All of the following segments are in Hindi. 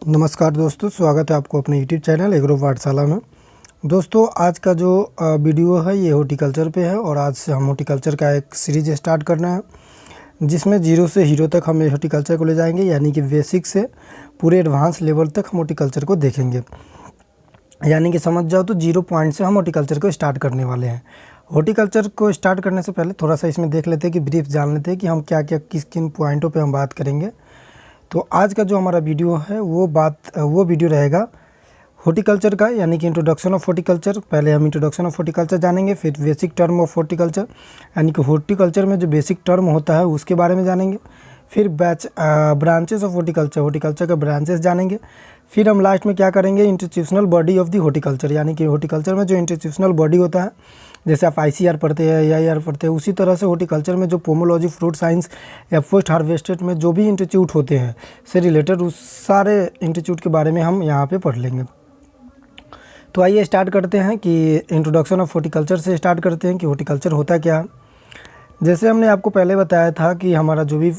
नमस्कार दोस्तों, स्वागत है आपको अपने यूट्यूब चैनल एग्रो पाठशाला में। दोस्तों, आज का जो वीडियो है ये हॉर्टिकल्चर पे है और आज से हम हॉर्टिकल्चर का एक सीरीज स्टार्ट करना है, जिसमें जीरो से हीरो तक हम हॉर्टिकल्चर को ले जाएंगे। यानी कि बेसिक से पूरे एडवांस लेवल तक हम हॉर्टिकल्चर को देखेंगे। यानी कि समझ जाओ तो 0 पॉइंट से हम हॉर्टिकल्चर को स्टार्ट करने वाले हैं। हॉर्टिकल्चर को स्टार्ट करने से पहले थोड़ा सा इसमें देख लेते हैं कि ब्रीफ जान लेते हैं कि हम क्या क्या किन पॉइंटों पे हम बात करेंगे। तो आज का जो हमारा वीडियो है वो वीडियो रहेगा हॉर्टिकल्चर का, यानी कि इंट्रोडक्शन ऑफ हॉर्टिकल्चर। पहले हम इंट्रोडक्शन ऑफ हॉर्टिकल्चर जानेंगे, फिर बेसिक टर्म ऑफ हॉर्टिकल्चर, यानी कि हॉर्टिकल्चर में जो बेसिक टर्म होता है उसके बारे में जानेंगे। फिर ब्रांचेस ऑफ हॉर्टिकल्चर का ब्रांचेस जानेंगे। फिर हम लास्ट में क्या करेंगे, institutional body of the horticulture, यानी कि हॉर्टिकल्चर में जो इंस्टीट्यूशनल बॉडी होता है, जैसे आप ICAR पढ़ते हैं, AIR पढ़ते हैं, उसी तरह से हॉर्टिकल्चर में जो पोमोलॉजी, फ्रूट साइंस या पोस्ट हार्वेस्टेड में जो भी इंस्टीट्यूट होते हैं से रिलेटेड उस सारे इंस्टीट्यूट के बारे में हम यहाँ पे पढ़ लेंगे। तो आइए स्टार्ट करते हैं कि इंट्रोडक्शन ऑफ हॉर्टिकल्चर से स्टार्ट करते हैं कि हॉर्टिकल्चर होता क्या है। जैसे हमने आपको पहले बताया था कि हमारा जो भी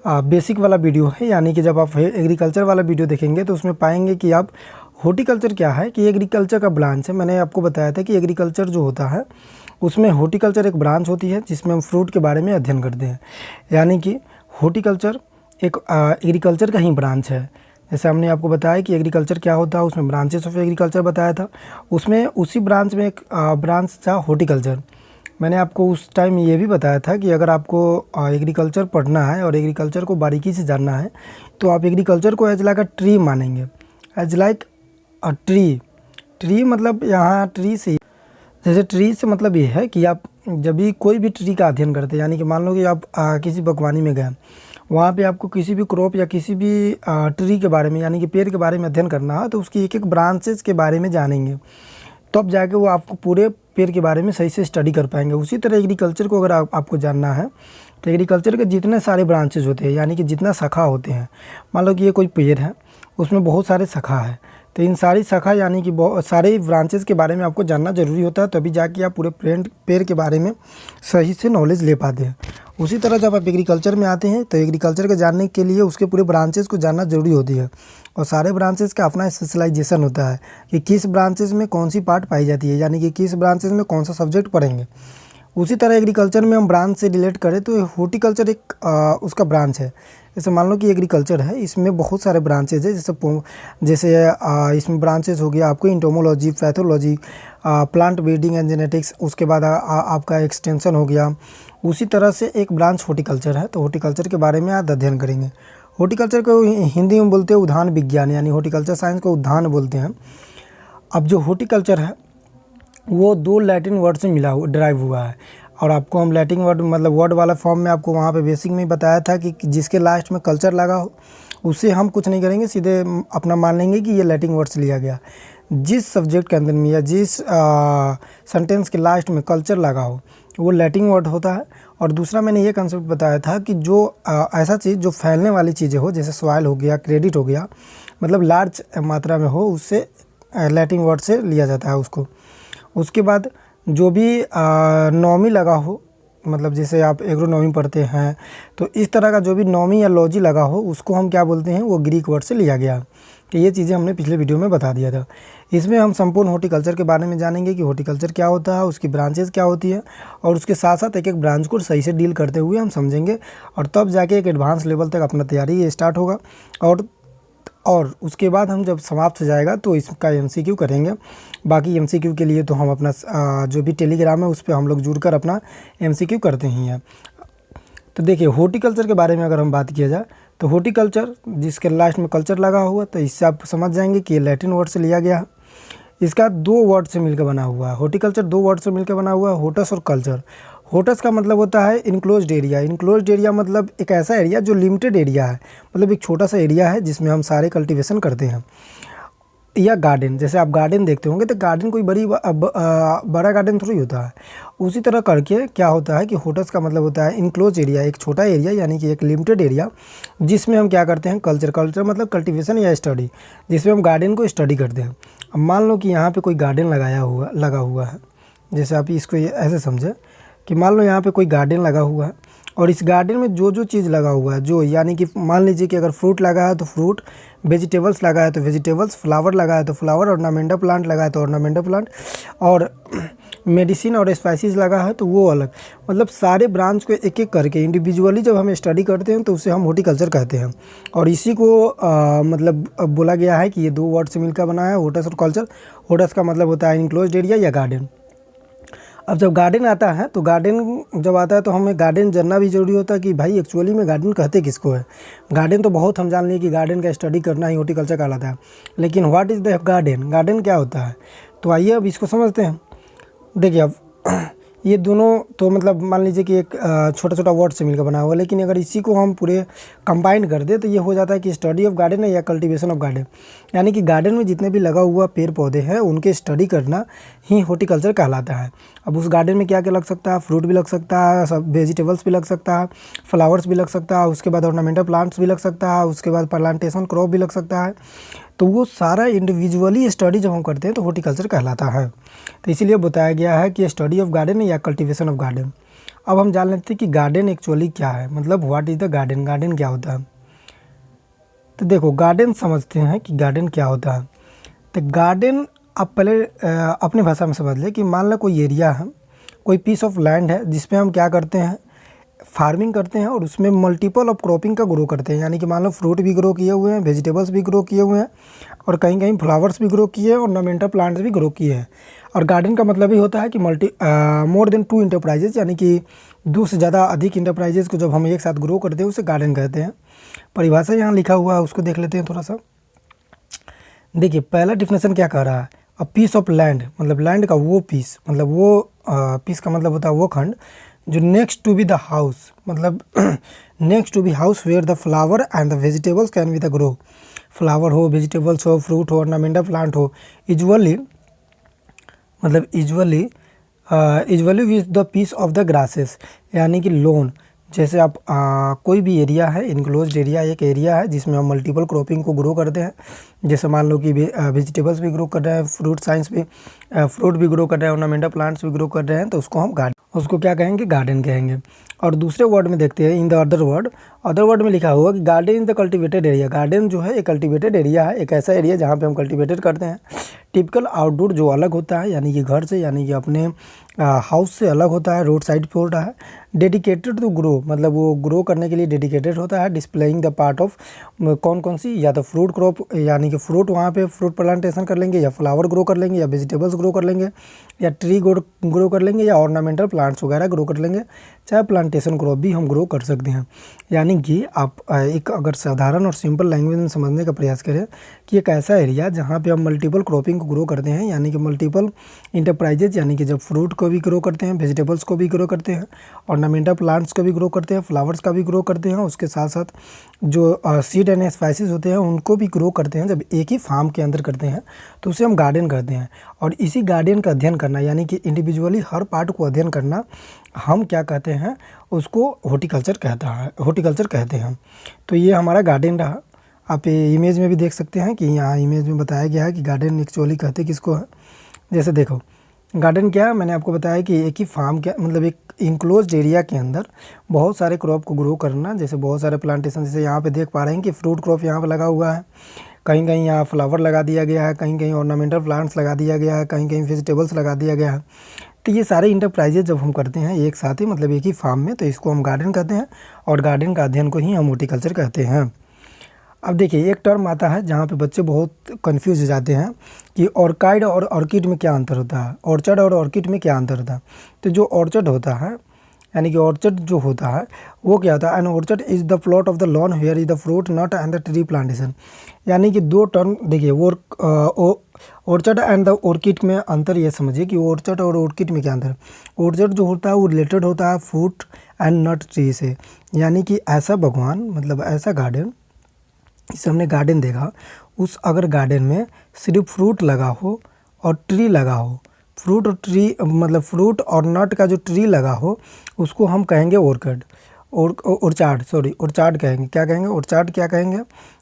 बेसिक वाला वीडियो है, यानी कि जब आप एग्रीकल्चर वाला वीडियो देखेंगे तो उसमें पाएंगे कि आप हॉर्टिकल्चर क्या है, कि एग्रीकल्चर का ब्रांच है। मैंने आपको बताया था कि एग्रीकल्चर जो होता है उसमें हॉर्टिकल्चर एक ब्रांच होती है जिसमें हम फ्रूट के बारे में अध्ययन करते हैं। यानी कि हॉर्टिकल्चर एक एग्रीकल्चर का ही ब्रांच है। जैसे हमने आपको बताया कि एग्रीकल्चर क्या होता है, उसमें ब्रांचेस ऑफ एग्रीकल्चर बताया था, उसमें उसी ब्रांच में एक ब्रांच था हॉर्टिकल्चर। मैंने आपको उस टाइम ये भी बताया था कि अगर आपको एग्रीकल्चर पढ़ना है और एग्रीकल्चर को बारीकी से जानना है तो आप एग्रीकल्चर को एज लाइक अ ट्री मानेंगे, एज लाइक अ ट्री मतलब यहाँ ट्री से, जैसे ट्री से मतलब ये है कि आप जब भी कोई भी ट्री का अध्ययन करते हैं, यानी कि मान लो कि आप किसी बागवानी में गए, वहाँ पे आपको किसी भी क्रॉप या किसी भी ट्री के बारे में, यानी कि पेड़ के बारे में अध्ययन करना है, तो उसकी एक एक ब्रांचेस के बारे में जानेंगे, तब जाके वो आपको पूरे पेड़ के बारे में सही से स्टडी कर पाएंगे। उसी तरह एग्रीकल्चर को अगर आपको जानना है तो एग्रीकल्चर के जितने सारे ब्रांचेज होते हैं, यानी कि जितना शाखा होते हैं, मान लो कि ये कोई पेड़ है, उसमें बहुत सारे शाखा है, तो इन सारी शाखा यानी कि बहुत सारे ब्रांचेस के बारे में आपको जानना ज़रूरी होता है, तभी जाके आप पूरे पेड़ के बारे में सही से नॉलेज ले पाते हैं। उसी तरह जब आप एग्रीकल्चर में आते हैं तो एग्रीकल्चर के जानने के लिए उसके पूरे ब्रांचेस को जानना ज़रूरी होती है, और सारे ब्रांचेस का अपना स्पेशलाइजेशन होता है कि किस ब्रांचेस में कौन सी पार्ट पाई जाती है, यानी कि किस ब्रांचेस में कौन सा सब्जेक्ट पढ़ेंगे। उसी तरह एग्रीकल्चर में हम ब्रांच से रिलेट करें तो हॉर्टिकल्चर एक उसका ब्रांच है। जैसे मान लो कि एग्रीकल्चर है, इसमें बहुत सारे ब्रांचेज है, जैसे इसमें ब्रांचेस हो गया आपको entomology, pathology, plant breeding and genetics, उसके बाद आपका एक्सटेंशन हो गया। उसी तरह से एक ब्रांच हॉर्टिकल्चर है, तो हॉर्टिकल्चर के बारे में आज अध्ययन करेंगे। हॉर्टिकल्चर को हिंदी में बोलते हैं उद्यान विज्ञान, यानी हॉर्टिकल्चर साइंस को उद्यान बोलते हैं। अब जो हॉर्टिकल्चर है वो 2 लैटिन वर्ड से ड्राइव हुआ है, और आपको हम लैटिन वर्ड मतलब वर्ड वाला फॉर्म में आपको वहाँ पे बेसिक में बताया था कि जिसके लास्ट में कल्चर लगा हो उससे हम कुछ नहीं करेंगे, सीधे अपना मान लेंगे कि ये लैटिन वर्ड से लिया गया। जिस सब्जेक्ट के अंदर में या जिस सेंटेंस के लास्ट में कल्चर लगा हो वो लैटिन वर्ड होता है। और दूसरा मैंने ये कंसेप्ट बताया था कि जो ऐसा चीज़ जो फैलने वाली चीज़ें हो, जैसे सॉइल हो गया, क्रेडिट हो गया, मतलब लार्ज मात्रा में हो, उससे लैटिन वर्ड से लिया जाता है उसको। उसके बाद जो भी नॉमी लगा हो, मतलब जैसे आप एग्रोनॉमी पढ़ते हैं तो इस तरह का जो भी नॉमी या लॉजी लगा हो उसको हम क्या बोलते हैं, वो ग्रीक वर्ड से लिया गया। तो ये चीज़ें हमने पिछले वीडियो में बता दिया था। इसमें हम संपूर्ण हॉर्टिकल्चर के बारे में जानेंगे कि हॉर्टिकल्चर क्या होता है, उसकी ब्रांचेस क्या होती है, और उसके साथ साथ एक एक ब्रांच को सही से डील करते हुए हम समझेंगे, और तब जाके एक एडवांस लेवल तक अपना तैयारी स्टार्ट होगा। और उसके बाद हम जब समाप्त हो जाएगा तो इसका MCQ करेंगे। बाकी MCQ के लिए तो हम अपना जो भी टेलीग्राम है उस पर हम लोग जुड़कर अपना MCQ करते ही हैं। तो देखिए, हॉर्टिकल्चर के बारे में अगर हम बात किया जाए तो हॉर्टिकल्चर जिसके लास्ट में कल्चर लगा हुआ, तो इससे आप समझ जाएंगे कि ये लैटिन वर्ड से लिया गया है। इसका 2 वर्ड से मिलकर बना हुआ है, हॉर्टिकल्चर 2 वर्ड से मिलकर बना हुआ है, होटस और कल्चर। होटस का मतलब होता है इनक्लोज्ड एरिया। इनक्लोज्ड एरिया मतलब एक ऐसा एरिया जो लिमिटेड एरिया है, मतलब एक छोटा सा एरिया है जिसमें हम सारे कल्टीवेशन करते हैं। या गार्डन, जैसे आप गार्डन देखते होंगे तो गार्डन कोई बड़ा गार्डन थोड़ी होता है। उसी तरह करके क्या होता है कि होटस का मतलब होता है इनक्लोज एरिया, एक छोटा एरिया, यानी कि एक लिमिटेड एरिया जिसमें हम क्या करते हैं, कल्चर मतलब कल्टीवेशन या स्टडी, जिसमें हम गार्डन को स्टडी करते हैं। अब मान लो कि यहाँ पे कोई गार्डन लगा हुआ है, जैसे आप इसको ऐसे समझे कि मान लो यहाँ पे कोई गार्डन लगा हुआ है और इस गार्डन में जो जो चीज़ लगा हुआ है, जो यानी कि मान लीजिए कि अगर फ्रूट लगा है तो फ्रूट, वेजिटेबल्स लगा है तो वेजिटेबल्स, फ्लावर लगा है तो फ्लावर, ऑर्नामेंटल प्लांट लगा है तो ऑर्नामेंटल प्लांट, और मेडिसिन और स्पाइसेस लगा है तो वो अलग, मतलब सारे ब्रांच को एक एक करके इंडिविजुअली जब हम स्टडी करते हैं तो उसे हम हॉर्टिकल्चर कहते हैं। और इसी को मतलब बोला गया है कि ये दो वर्ड से मिलकर बना है, होटस और कल्चर। होटस का मतलब होता है इनक्लोज्ड एरिया या गार्डन। अब जब गार्डन आता है तो गार्डन जब आता है तो हमें गार्डन जानना भी जरूरी होता है कि भाई एक्चुअली में गार्डन कहते किसको है। गार्डन तो बहुत हम जान लिए कि गार्डन का स्टडी करना ही हॉर्टिकल्चर कहलाता है, लेकिन what is the garden, garden क्या होता है। तो आइए अब इसको समझते हैं। देखिए अब ये दोनों तो मतलब मान लीजिए कि एक छोटा छोटा वर्ड से मिलकर बना हुआ है, लेकिन अगर इसी को हम पूरे कंबाइन कर दे तो ये हो जाता है कि स्टडी ऑफ गार्डन है या कल्टीवेशन ऑफ गार्डन। यानी कि गार्डन में जितने भी लगा हुआ पेड़ पौधे हैं उनके स्टडी करना ही हॉर्टिकल्चर कहलाता है। अब उस गार्डन में क्या क्या लग सकता है, फ्रूट भी लग सकता है, सब वेजिटेबल्स भी लग सकता है, फ्लावर्स भी लग सकता है, उसके बाद ऑर्नामेंटल प्लांट्स भी लग सकता है, उसके बाद प्लांटेशन क्रॉप भी लग सकता है। तो वो सारा इंडिविजुअली स्टडी जब हम करते हैं तो हॉर्टिकल्चर कहलाता है। तो इसीलिए बताया गया है कि स्टडी ऑफ गार्डन या कल्टीवेशन ऑफ गार्डन। अब हम जान लेते हैं कि गार्डन एक्चुअली क्या है, मतलब what is the garden, garden क्या होता है। तो देखो गार्डन समझते हैं कि गार्डन क्या होता है। तो गार्डन आप पहले अपनी भाषा में समझ लें कि मान लो कोई एरिया है, कोई पीस ऑफ लैंड है जिसमें हम क्या करते हैं, फार्मिंग करते हैं और उसमें मल्टीपल ऑफ क्रॉपिंग का ग्रो करते हैं। यानी कि मान लो फ्रूट भी ग्रो किए हुए हैं, वेजिटेबल्स भी ग्रो किए हुए हैं, और कहीं कहीं फ्लावर्स भी ग्रो किए हैं, और ऑर्नामेंटल प्लांट्स भी ग्रो किए हैं। और गार्डन का मतलब ही होता है कि मोर देन 2 इंटरप्राइजेज, यानी कि 2 से ज़्यादा अधिक इंटरप्राइजेज को जब हम एक साथ ग्रो करते हैं उसे गार्डन कहते हैं। परिभाषा यहाँ लिखा हुआ है, उसको देख लेते हैं थोड़ा सा। देखिए पहला डिफिनेशन क्या कह रहा है, अ पीस ऑफ लैंड, मतलब लैंड का वो पीस, मतलब वो पीस का मतलब होता है वो खंड जो next to be the house, मतलब next to be house where the flower and the vegetables can be the grow. Flower हो, वेजिटेबल्स हो, फ्रूट हो, ऑर्नामेंटल प्लांट हो, यूजुअली मतलब usually with the piece of the grasses, यानी कि लोन। जैसे आप कोई भी एरिया है, इनक्लोज्ड एरिया एक एरिया है जिसमें हम मल्टीपल क्रॉपिंग को ग्रो करते हैं। जैसे मान लो कि वेजिटेबल्स भी ग्रो कर रहे हैं, फ्रूट भी ग्रो कर रहे हैं, ऑर्नामेंटल प्लांट्स भी ग्रो कर रहे हैं, तो उसको हम उसको क्या कहेंगे, गार्डन कहेंगे। और दूसरे वर्ड में देखते हैं, इन द अदर वर्ड में लिखा हुआ कि garden in the cultivated area. Garden जो है एक कल्टिवेटेड एरिया है, एक ऐसा एरिया जहाँ पे हम कल्टिवेटेड करते हैं। टिपिकल आउटडोर जो अलग होता है, यानी कि घर से, यानी कि अपने हाउस से अलग होता है, रोड साइड पे होता है। डेडिकेटेड टू ग्रो, मतलब वो ग्रो करने के लिए डेडिकेटेड होता है। डिस्प्लेइंग द पार्ट ऑफ कौन कौन सी, या तो फ्रूट क्रॉप, यानी कि फ्रूट वहाँ पे फ्रूट प्लांटेशन कर लेंगे, या फ्लावर ग्रो कर लेंगे, या वेजिटेबल्स ग्रो कर लेंगे, या ट्री ग्रो कर लेंगे, या ऑर्नामेंटल प्लांट्स वगैरह ग्रो कर लेंगे, चाहे प्लांटेशन क्रॉप भी हम ग्रो कर सकते हैं। यानी कि आप एक अगर साधारण और सिंपल लैंग्वेज में समझने का प्रयास करें कि एक ऐसा एरिया जहाँ पे हम मल्टीपल क्रॉपिंग को ग्रो करते हैं, यानी कि मल्टीपल इंटरप्राइजेज, यानी कि जब फ्रूट को भी ग्रो करते हैं, वेजिटेबल्स को भी ग्रो करते हैं, ऑर्नामेंटल प्लांट्स को भी ग्रो करते हैं, फ्लावर्स का भी ग्रो करते हैं, उसके साथ साथ जो सीड एंड स्पाइसेस होते हैं उनको भी ग्रो करते हैं। जब एक ही फार्म के अंदर करते हैं तो उसे हम गार्डन कहते हैं। और इसी गार्डन का अध्ययन करना, यानी कि इंडिविजुअली हर पार्ट को अध्ययन करना, हम क्या कहते हैं, उसको हॉर्टिकल्चर कहते हैं। तो ये हमारा गार्डन रहा। आप ये इमेज में भी देख सकते हैं कि यहाँ इमेज में बताया गया है कि गार्डन एक्चुअली कहते किसको है। जैसे देखो गार्डन क्या है, मैंने आपको बताया कि एक ही फार्म के, मतलब एक इंक्लोज्ड एरिया के अंदर बहुत सारे क्रॉप को ग्रो करना। जैसे बहुत सारे प्लांटेशन, जैसे यहाँ पे देख पा रहे हैं कि फ्रूट क्रॉप यहाँ पे लगा हुआ है, कहीं कहीं यहाँ फ्लावर लगा दिया गया है, कहीं कहीं ऑर्नामेंटल प्लांट्स लगा दिया गया है, कहीं कहीं वेजिटेबल्स लगा दिया गया है। तो ये सारे इंटरप्राइजेज जब हम करते हैं एक साथ ही, मतलब एक ही फार्म में, तो इसको हम गार्डन कहते हैं। और गार्डन का अध्ययन को ही हम हॉर्टिकल्चर कहते हैं। अब देखिए एक टर्म आता है जहाँ पे बच्चे बहुत कंफ्यूज हो जाते हैं कि ऑर्किड और ऑर्किड में क्या अंतर होता है, ऑर्चर्ड और ऑर्किड में क्या अंतर होता है। तो जो ऑर्चर्ड होता है, यानी कि ऑर्चर्ड जो होता है वो क्या होता है, an orchard is the plot of the lawn where is the fruit nut and the tree plantation. यानी कि दो टर्म देखिए, वो ऑर्चर्ड एंड द ऑर्किड में अंतर ये समझिए कि ऑर्चर्ड और ऑर्किड में क्या अंतर है। ऑर्चर्ड जो होता है वो रिलेटेड होता है फ्रूट एंड नट ट्री से, यानी कि ऐसा बागवान, मतलब ऐसा गार्डन, इसे हमने गार्डन देखा, उस अगर गार्डन में सिर्फ फ्रूट लगा हो और ट्री लगा हो, फ्रूट और ट्री मतलब फ्रूट और नट का जो ट्री लगा हो उसको हम कहेंगे ऑर्किड, ऑर्चार्ड कहेंगे। क्या कहेंगे, ऑर्चार्ड क्या कहेंगे,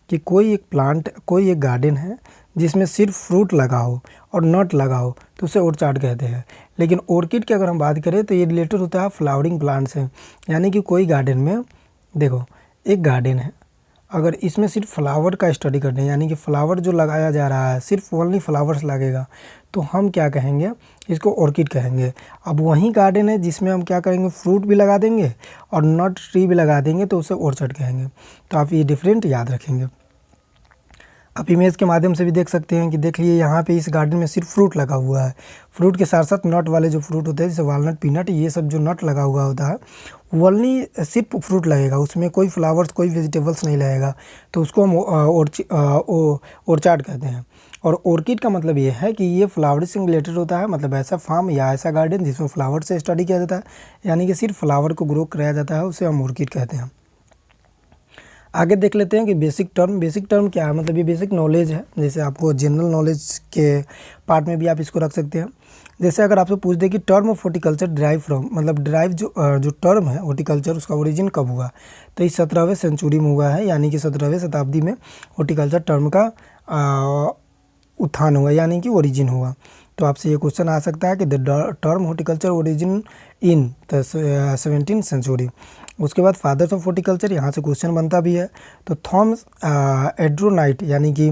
कि कोई एक प्लांट, कोई एक गार्डन है जिसमें सिर्फ फ्रूट लगा हो और नट लगा हो तो उसे ऑर्चार्ड कहते हैं। लेकिन ऑर्किड की अगर हम बात करें तो ये रिलेटेड होता है फ्लावरिंग प्लांट से। यानी कि कोई गार्डन में, देखो एक गार्डन है, अगर इसमें सिर्फ फ्लावर का स्टडी करते हैं, यानी कि फ्लावर जो लगाया जा रहा है सिर्फ ओनली फ्लावर्स लगेगा, तो हम क्या कहेंगे, इसको ऑर्किड कहेंगे। अब वही गार्डन है जिसमें हम क्या करेंगे, फ्रूट भी लगा देंगे और नट ट्री भी लगा देंगे, तो उसे ऑर्चर्ड कहेंगे। तो आप ये डिफरेंट याद रखेंगे। आप इमेज के माध्यम से भी देख सकते हैं कि देख लिए यहाँ पे इस गार्डन में सिर्फ फ्रूट लगा हुआ है। फ्रूट के साथ साथ नट वाले जो फ्रूट होते हैं जैसे वालनट, पीनट, ये सब जो नट लगा हुआ होता है ओनली सिर्फ फ्रूट लगेगा, उसमें कोई फ्लावर्स, कोई वेजिटेबल्स नहीं लगेगा, तो उसको हम ऑर्चार्ड कहते हैं। और ऑर्किड का मतलब ये है कि ये फ्लावर से रिलेटेड होता है, मतलब ऐसा फार्म या ऐसा गार्डन जिसमें फ्लावर से स्टडी किया जाता है, यानी कि सिर्फ फ्लावर को ग्रो कराया जाता है, उसे हम ऑर्किड कहते हैं। आगे देख लेते हैं कि बेसिक टर्म क्या है, मतलब ये बेसिक नॉलेज है, जैसे आपको जनरल नॉलेज के पार्ट में भी आप इसको रख सकते हैं। जैसे अगर आपसे पूछ दे कि term of horticulture drive from, मतलब ड्राइव जो टर्म है हॉर्टिकल्चर, उसका ओरिजिन कब हुआ, तो इस 17वीं सेंचुरी में हुआ है, यानी कि 17वीं शताब्दी में हॉर्टिकल्चर टर्म का उत्थान हुआ, यानी कि ओरिजिन हुआ। तो आपसे ये क्वेश्चन आ सकता है कि the term horticulture origin in the 17th century. उसके बाद फादर्स ऑफ हॉर्टिकल्चर, यहाँ से क्वेश्चन बनता भी है। तो थॉमस एड्रोनाइट, यानी कि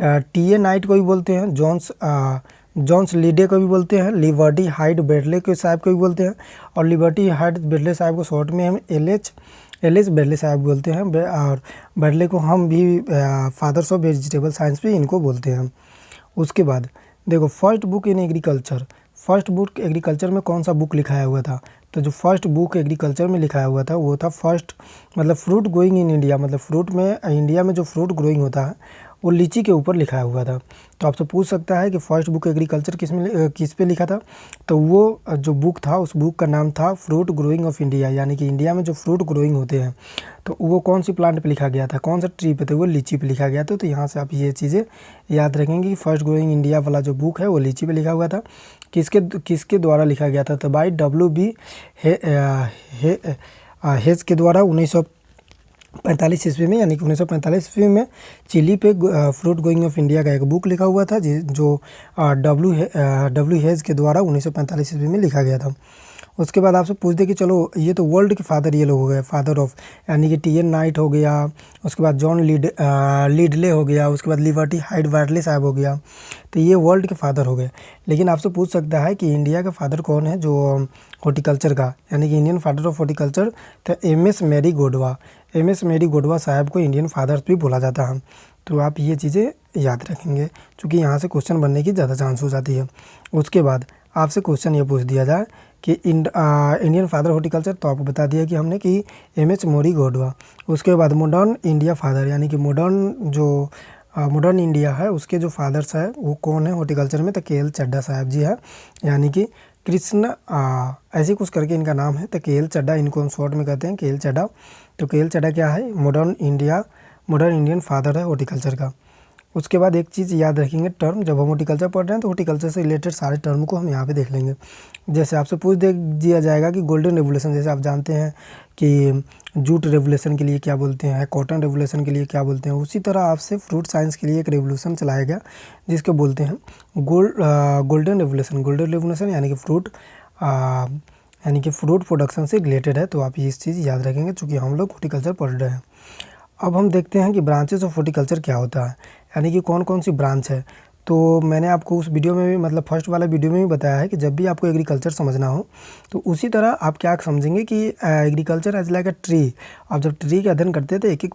टी.ए. नाइट को भी बोलते हैं, जॉन्स लीडे को भी बोलते हैं, लिबर्टी हाइड बेडले के साहब को भी बोलते हैं, और लिबर्टी हाइड बेडले साहब को शॉर्ट में हम एल.एच. बेडले साहब बोलते हैं, और बेडले को हम भी फादर्स ऑफ वेजिटेबल साइंस भी इनको बोलते हैं। उसके बाद देखो first book in agriculture, first book agriculture में कौन सा बुक लिखाया हुआ था, तो जो फर्स्ट बुक एग्रीकल्चर में लिखाया हुआ था वो था फर्स्ट, मतलब फ्रूट ग्रोइंग इन इंडिया, मतलब फ्रूट में इंडिया में जो फ्रूट ग्रोइंग होता है वो लीची के ऊपर लिखाया हुआ था। तो आपसे पूछ सकता है कि फर्स्ट बुक एग्रीकल्चर किस पे लिखा था, तो वो जो बुक था उस बुक का नाम था फ्रूट ग्रोइंग ऑफ इंडिया, यानी कि इंडिया में जो फ्रूट ग्रोइंग होते हैं तो वो कौन सी प्लांट पे लिखा गया था, कौन सा ट्री पे थे, वो लीची पे लिखा गया था। तो यहाँ से आप ये चीज़ें याद रखेंगे कि फर्स्ट ग्रोइंग इंडिया वाला जो बुक है वो लीची पे लिखा हुआ था। किसके द्वारा लिखा गया था, तो बाई W.B. हेज के द्वारा 1945 ईस्वी में, यानी कि 1945 ईस्वी में चिली पे फ्रूट ग्रोइंग ऑफ इंडिया का एक बुक लिखा हुआ था जो W. हेज के द्वारा 1945 ईस्वी में लिखा गया था। उसके बाद आपसे पूछ दे कि चलो ये तो वर्ल्ड के फादर ये लोग हो गए, फादर ऑफ, यानी कि टी.एन. नाइट हो गया, उसके बाद जॉन लीडले हो गया, उसके बाद लिबर्टी हाइड बेडले साहब हो गया, तो ये वर्ल्ड के फादर हो गए। लेकिन आपसे पूछ सकता है कि इंडिया का फादर कौन है जो हॉर्टिकल्चर का, यानी कि इंडियन फादर ऑफ हॉर्टिकल्चर, तो एम.एस. मैरी गोडवा साहब को इंडियन फादर्स भी बोला जाता है। तो आप ये चीज़ें याद रखेंगे क्योंकि यहाँ से क्वेश्चन बनने की ज़्यादा चांस हो जाती है। उसके बाद आपसे क्वेश्चन ये पूछ दिया जाए कि इंडियन फादर हॉर्टिकल्चर, तो आपको बता दिया कि हमने कि एम.एच. मैरी गोडवा। उसके बाद मॉडर्न इंडिया फादर, यानी कि मॉडर्न इंडिया है उसके जो फादर्स है वो कौन है हॉर्टिकल्चर में, तो के.एल. चड्ढा साहब जी है, यानी कि कृष्ण ऐसे कुछ करके इनका नाम है, तो के.एल. चड्ढा, इनको हम शॉर्ट में कहते हैं के.एल. चड्ढा। तो के.एल. चड्ढा क्या है, मॉडर्न इंडियन फादर है हॉर्टिकल्चर का। उसके बाद एक चीज़ याद रखेंगे, टर्म, जब हम हॉर्टिकल्चर पढ़ रहे हैं तो हॉर्टिकल्चर से रिलेटेड सारे टर्म को हम यहाँ पे देख लेंगे। जैसे आपसे पूछ दिया जाएगा कि गोल्डन रेवोल्यूशन, जैसे आप जानते हैं कि जूट रेवोल्यूशन के लिए क्या बोलते हैं, कॉटन रेवोल्यूशन के लिए क्या बोलते हैं, उसी तरह आपसे फ्रूट साइंस के लिए एक रेवोल्यूशन चलाया गया जिसको बोलते हैं गोल्डन रेवोल्यूशन, यानी कि फ्रूट प्रोडक्शन से रिलेटेड है। तो आप ये इस चीज़ याद रखेंगे चूँकि हम लोग हॉर्टिकल्चर पढ़ रहे हैं। अब हम देखते हैं कि ब्रांचेस ऑफ हॉर्टिकल्चर क्या होता है, यानी कि कौन कौन सी ब्रांच है। तो मैंने आपको उस वीडियो में भी, मतलब फर्स्ट वाला वीडियो में भी बताया है कि जब भी आपको एग्रीकल्चर समझना हो तो उसी तरह आप क्या समझेंगे कि agriculture as like a tree. आप जब ट्री का अध्ययन करते हैं तो एक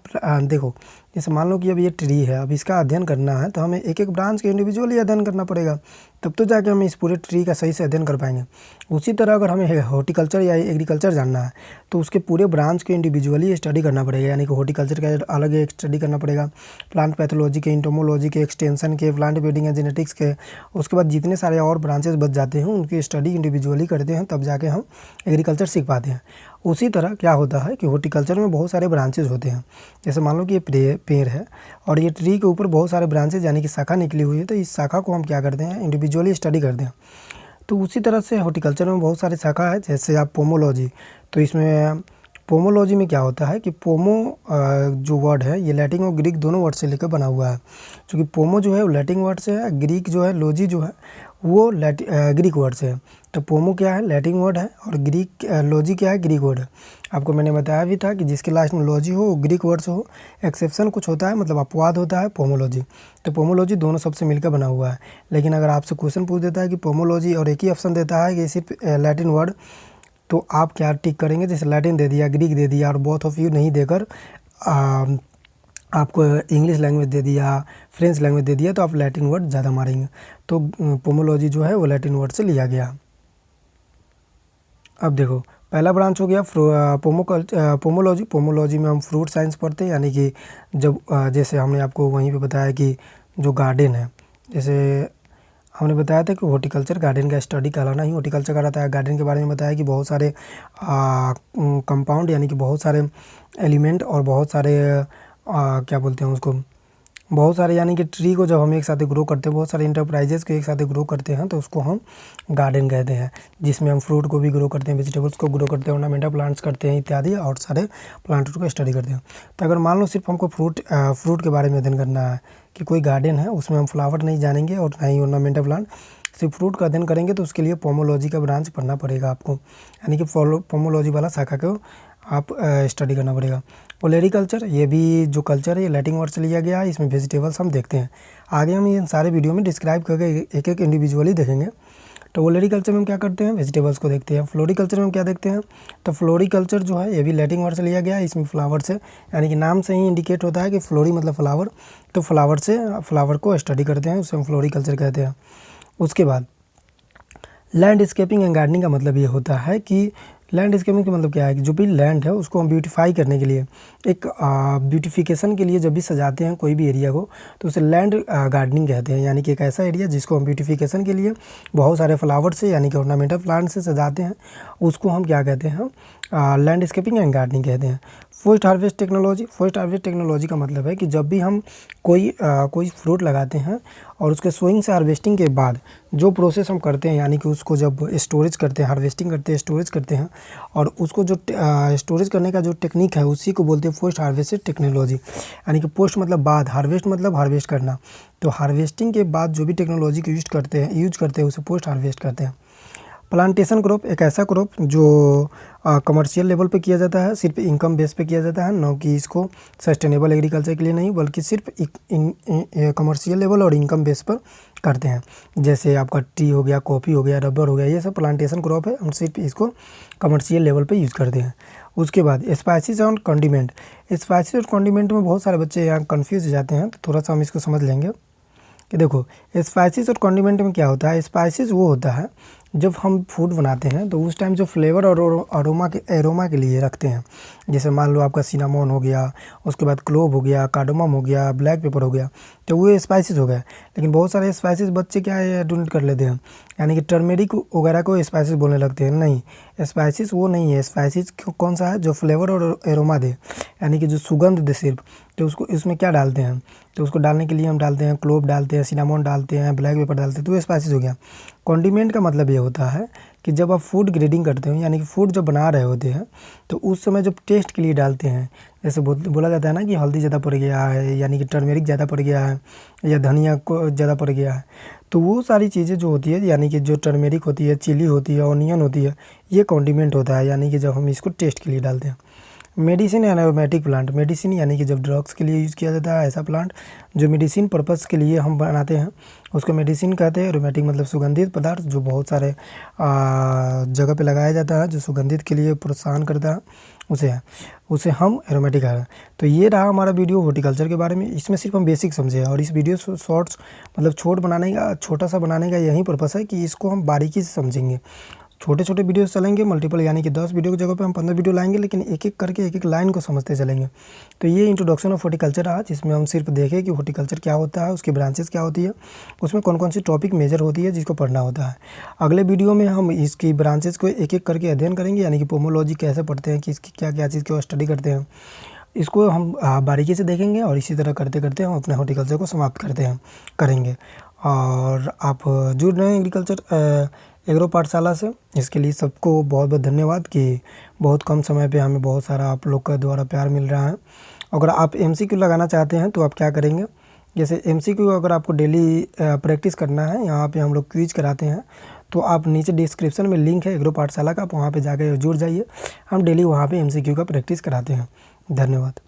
देखो, जैसे मान लो कि अब ये ट्री है, अब इसका अध्ययन करना है तो हमें एक ब्रांच के इंडिविजुअली अध्ययन करना पड़ेगा, तब तो जाके हम इस पूरे ट्री का सही से अध्ययन कर पाएंगे। उसी तरह अगर हमें हॉर्टिकल्चर या एग्रीकल्चर जानना है तो उसके पूरे ब्रांच के इंडिविजुअली स्टडी करना पड़ेगा, यानी कि हॉर्टिकल्चर का अलग एक स्टडी करना पड़ेगा, प्लांट पैथोलॉजी के, एंटोमोलॉजी के, एक्सटेंशन के, प्लांट ब्रीडिंग एंड जेनेटिक्स के। उसके बाद जितने सारे और ब्रांचेस बच जाते हैं उनकी स्टडी इंडिविजुअली करते हैं, तब जाके हम एग्रीकल्चर सीख पाते हैं। उसी तरह क्या होता है कि हॉर्टिकल्चर में बहुत सारे ब्रांचेज होते हैं। जैसे मान लो कि ये पेड़ है और ये ट्री के ऊपर बहुत सारे ब्रांचेज, यानी कि शाखा निकली हुई है, तो इस शाखा को हम क्या करते हैं, इंडिविजुअली स्टडी करते हैं। तो उसी तरह से हॉर्टिकल्चर में बहुत सारे शाखा है। जैसे आप पोमोलॉजी, तो इसमें पोमोलॉजी में क्या होता है कि पोमो जो वर्ड है ये लैटिन और ग्रीक दोनों वर्ड से लेकर बना हुआ है। क्योंकि पोमो जो है वो लैटिन वर्ड से है, ग्रीक जो है लॉजी जो है वो ग्रीक वर्ड से है। तो पोमो क्या है, लैटिन वर्ड है, और ग्रीक लॉजी क्या है, ग्रीक वर्ड है। आपको मैंने बताया भी था कि जिसके लास्ट में लॉजी हो वो ग्रीक वर्ड से हो, एक्सेप्शन कुछ होता है, मतलब अपवाद होता है पोमोलॉजी। तो पोमोलॉजी दोनों सबसे मिलकर बना हुआ है। लेकिन अगर आपसे क्वेश्चन पूछ देता है कि पोमोलॉजी और एक ही ऑप्शन देता है कि सिर्फ लैटिन वर्ड, तो आप क्या टिक करेंगे? जैसे लैटिन दे दिया, ग्रीक दे दिया और बोथ ऑफ यू नहीं देकर आपको इंग्लिश लैंग्वेज दे दिया, फ्रेंच लैंग्वेज दे दिया, तो आप लैटिन वर्ड ज़्यादा मारेंगे। तो पोमोलॉजी जो है वो लैटिन वर्ड से लिया गया। अब देखो, पहला ब्रांच हो गया पोमोलॉजी। पोमोलॉजी में हम फ्रूट साइंस पढ़ते हैं, यानी कि जब जैसे हमने आपको वहीं पे बताया कि जो गार्डन है, जैसे हमने बताया था कि हॉर्टिकल्चर गार्डन का स्टडी कहलाना ही हॉर्टिकल्चर का रहता है। गार्डन के बारे में बताया कि बहुत सारे कंपाउंड यानी कि बहुत सारे एलिमेंट और बहुत सारे क्या बोलते हैं उसको, बहुत सारे यानी कि ट्री को जब हम एक साथ ग्रो करते हैं, बहुत सारे इंटरप्राइजेज को एक साथ ग्रो करते हैं, तो उसको हम गार्डन कहते हैं। जिसमें हम फ्रूट को भी ग्रो करते हैं, वेजिटेबल्स को ग्रो करते हैं, ऑर्नामेंटल प्लांट्स करते हैं इत्यादि, और सारे प्लांट्स को स्टडी करते हैं। तो अगर मान लो सिर्फ हमको फ्रूट के बारे में अध्ययन करना है कि कोई गार्डन है, उसमें हम फ्लावर नहीं जानेंगे और ना ही ऑर्नामेंटल प्लांट, सिर्फ फ्रूट का अध्ययन करेंगे, तो उसके लिए पोमोलॉजी का ब्रांच पढ़ना पड़ेगा आपको, यानी कि पोमोलॉजी वाला शाखा को आप स्टडी करना पड़ेगा। ओलेरीकल्चर, ये भी जो कल्चर है ये लैटिन वर्ड से लिया गया है। इसमें वेजिटेबल्स हम देखते हैं, आगे हम इन सारे वीडियो में डिस्क्राइब करके एक एक इंडिविजुअली देखेंगे। तो ओलेरीकल्चर में हम क्या करते हैं, वेजिटेबल्स को देखते हैं। फ्लोरिकल्चर में हम क्या देखते हैं, तो फ्लोरिकल्चर जो है ये भी लैटिन वर्ड से लिया गया है। इसमें फ्लावर से, यानी कि नाम से ही इंडिकेट होता है कि फ्लोरी मतलब फ्लावर, तो फ्लावर से फ्लावर को स्टडी करते हैं, उसे हम फ्लोरिकल्चर कहते हैं। उसके बाद लैंडस्केपिंग एंड गार्डनिंग का मतलब ये होता है कि लैंडस्केपिंग का मतलब क्या है कि जो भी लैंड है उसको हम ब्यूटीफाई करने के लिए, एक ब्यूटिफिकेशन के लिए जब भी सजाते हैं कोई भी एरिया को, तो उसे लैंड गार्डनिंग कहते हैं। यानी कि एक ऐसा एरिया जिसको हम ब्यूटिफिकेशन के लिए बहुत सारे फ्लावर से यानी कि ऑर्नामेंटल प्लांट से सजाते हैं, उसको हम क्या कहते हैं, लैंडस्केपिंग एंड गार्डनिंग कहते हैं। Post harvest technology, post harvest technology का मतलब है कि जब भी हम कोई फ्रूट लगाते हैं और उसके सोइंग से हार्वेस्टिंग के बाद जो प्रोसेस हम करते हैं, यानी कि उसको जब स्टोरेज करते हैं, हार्वेस्टिंग करते हैं, स्टोरेज करते हैं, और उसको जो स्टोरेज करने का जो टेक्निक है उसी को बोलते हैं पोस्ट हार्वेस्टेड टेक्नोलॉजी। यानी कि पोस्ट मतलब बाद, हार्वेस्ट मतलब हार्वेस्ट करना, तो हार्वेस्टिंग के बाद जो भी टेक्नोलॉजी को यूज करते हैं उसे पोस्ट हार्वेस्ट करते हैं। प्लांटेशन क्रॉप, एक ऐसा क्रॉप जो कमर्शियल लेवल पे किया जाता है, सिर्फ इनकम बेस पे किया जाता है, न कि इसको सस्टेनेबल एग्रीकल्चर के लिए नहीं, बल्कि सिर्फ कमर्शियल लेवल और इनकम बेस पर करते हैं। जैसे आपका टी हो गया, कॉफ़ी हो गया, रबर हो गया, ये सब प्लांटेशन क्रॉप है, हम सिर्फ इसको कमर्शियल लेवल पे यूज़ करते हैं। उसके बाद स्पाइसेस और कॉन्डिमेंट, स्पाइसेस और कॉन्डिमेंट में बहुत सारे बच्चे यहाँ कन्फ्यूज हो जाते हैं, तो थोड़ा सा हम इसको समझ लेंगे कि देखो स्पाइसेस और कॉन्डिमेंट में क्या होता है। स्पाइसेस वो होता है जब हम फूड बनाते हैं तो उस टाइम जो फ्लेवर और एरोमा के लिए रखते हैं। जैसे मान लो आपका सिनामोन हो गया, उसके बाद क्लोव हो गया, कार्डमम हो गया, ब्लैक पेपर हो गया, तो वो स्पाइसेस हो गए। लेकिन बहुत सारे स्पाइसेस बच्चे क्या है डोनेट कर लेते हैं, यानी कि टर्मेरिक वगैरह को स्पाइसेस बोलने लगते हैं। नहीं, स्पाइसेस वो नहीं है। स्पाइसेस कौन सा है, जो फ्लेवर और एरोमा दे, यानी कि जो सुगंध दे सिर्फ, तो उसको इसमें क्या डालते हैं, तो उसको डालने के लिए हम डालते हैं क्लोव डालते हैं, सिनामोन डालते हैं, ब्लैक पेपर डालते हैं, तो ये स्पाइसेस हो गया। कॉन्डिमेंट का मतलब ये होता है कि जब आप फूड ग्रेडिंग करते हो, यानी कि फूड जब बना रहे होते हैं, तो उस समय जब टेस्ट के लिए डालते हैं, जैसे बोला जाता है ना कि हल्दी ज़्यादा पड़ गया है, यानी कि टर्मेरिक ज़्यादा पड़ गया है, या धनिया को ज़्यादा पड़ गया है, तो वो सारी चीज़ें जो होती है, यानी कि जो टर्मेरिक होती है, चिली होती है, ऑनियन होती है, ये कॉन्डिमेंट होता है, यानी कि जब हम इसको टेस्ट के लिए डालते हैं। मेडिसिन या एरोमेटिक प्लांट, मेडिसिन यानी कि जब ड्रग्स के लिए यूज़ किया जाता है ऐसा प्लांट जो मेडिसिन पर्पज़ के लिए हम बनाते हैं, उसको मेडिसिन कहते हैं। एरोमेटिक मतलब सुगंधित पदार्थ, जो बहुत सारे जगह पे लगाया जाता है, जो सुगंधित के लिए प्रोत्साहन करता है, उसे हम एरोमेटिक है। तो ये रहा हमारा वीडियो हॉर्टिकल्चर के बारे में। इसमें सिर्फ हम बेसिक समझे, और इस वीडियो शॉर्ट्स मतलब छोटा सा बनाने का यही पर्पस है कि इसको हम बारीकी से समझेंगे। छोटे छोटे वीडियोस चलेंगे मल्टीपल, यानी कि 10 वीडियो की जगह पे हम 15 वीडियो लाएंगे, लेकिन एक एक करके एक एक लाइन को समझते चलेंगे। तो ये इंट्रोडक्शन ऑफ हॉर्टिकल्चर रहा, जिसमें हम सिर्फ देखें कि हॉर्टिकल्चर क्या होता है, उसकी ब्रांचेस क्या होती है, उसमें कौन कौन सी टॉपिक मेजर होती है जिसको पढ़ना होता है। अगले वीडियो में हम इसकी ब्रांचेस को एक एक करके अध्ययन करेंगे, यानी कि पोमोलॉजी कैसे पढ़ते हैं, कि इसकी क्या क्या चीज़ को स्टडी करते हैं, इसको हम बारीकी से देखेंगे। और इसी तरह करते करते हम अपने हॉर्टिकल्चर को समाप्त करेंगे। और आप जुड़ रहे हैं एग्रो पाठशाला से, इसके लिए सबको बहुत बहुत धन्यवाद कि बहुत कम समय पे हमें बहुत सारा आप लोग का द्वारा प्यार मिल रहा है। अगर आप MCQ लगाना चाहते हैं तो आप क्या करेंगे, जैसे MCQ अगर आपको डेली प्रैक्टिस करना है, यहाँ पे हम लोग क्विज कराते हैं, तो आप नीचे डिस्क्रिप्शन में लिंक है एग्रो पाठशाला का, आप वहाँ पे जाकर जुड़ जाइए। हम डेली वहाँ पे MCQ का प्रैक्टिस कराते हैं। धन्यवाद।